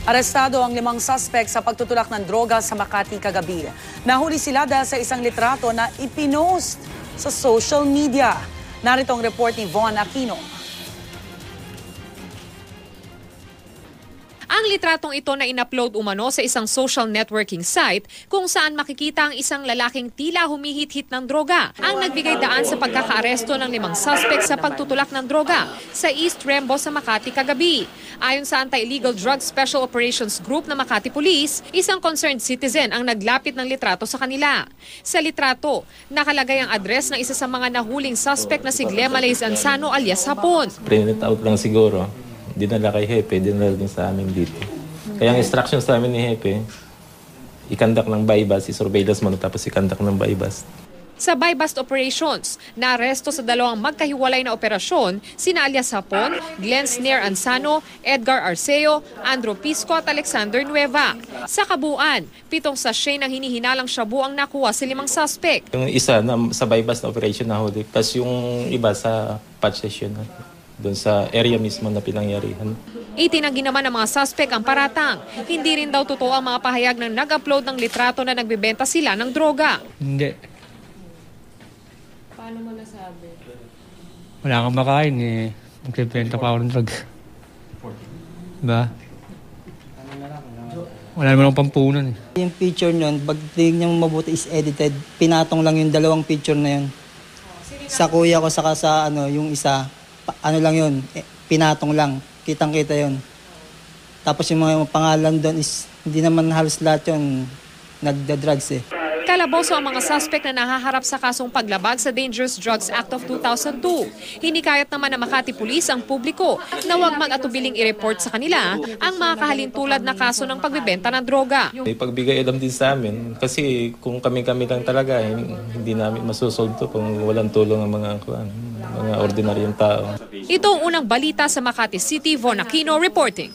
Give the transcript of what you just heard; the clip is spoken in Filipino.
Arestado ang 5 suspect sa pagtutulak ng droga sa Makati kagabi. Nahuli sila dahil sa isang litrato na ipinost sa social media. Narito ang report ni Von Aquino. Ang litratong ito na in-upload umano sa isang social networking site kung saan makikita ang isang lalaking tila humihit-hit ng droga ang nagbigay daan sa pagkakaaresto ng 5 suspect sa pagtutulak ng droga sa East Rembo sa Makati kagabi. Ayon sa Anti-Illegal Drug Special Operations Group na Makati Police, isang concerned citizen ang naglapit ng litrato sa kanila. Sa litrato, nakalagay ang address ng isa sa mga nahuling suspect na si Glemalays Ansano alias Hapon. Print out lang siguro. Dinala kay Hepe, dinala din sa amin dito. Kaya ang instructions sa amin ni Hepe, ikandak ng bypass, i-surveillance mo tapos ikandak ng bypass. Sa bypass operations, naaresto sa 2 magkahiwalay na operasyon sina alias Hapon, Glenn Snair Ansano, Edgar Arceo, Andrew Pisco at Alexander Nueva. Sa kabuuan, 7 sachet ng hinihinalang shabu ang nakuha sa 5 suspect. Yung isa na, sa bypass na operation na huli, tapos yung iba sa patch session na doon sa area mismo na pinangyarihan. Itinanggi naman ng mga suspect ang paratang. Hindi rin daw totoo ang mga pahayag ng nag-upload ng litrato na nagbebenta sila ng droga. Hindi. Paano mo nasabi? Wala kang makain eh. Magbebenta pa ako ng drugs. Diba? Wala naman akong pampunan eh. Yung picture nun, pag tingnan mo mabuti is edited. Pinatong lang yung 2 picture na yun. Sa kuya ko saka sa yung isa, lang yun, pinatong lang. Kitang-kita yun. Tapos yung mga pangalan doon is hindi naman halos lahat yun nagda-drugs eh. Kalaboso ang mga suspect na nahaharap sa kasong paglabag sa Dangerous Drugs Act of 2002. Hinikayat naman ng Makati Police ang publiko na huwag mag-atubiling i-report sa kanila ang mga kahalintulad na kaso ng pagbebenta ng droga. May pagbigay alam din sa amin kasi kung kami-kami lang talaga, hindi namin masusolve to kung walang tulong ng mga ordinaryong tao. Ito ang unang balita sa Makati City. Von Aquino reporting.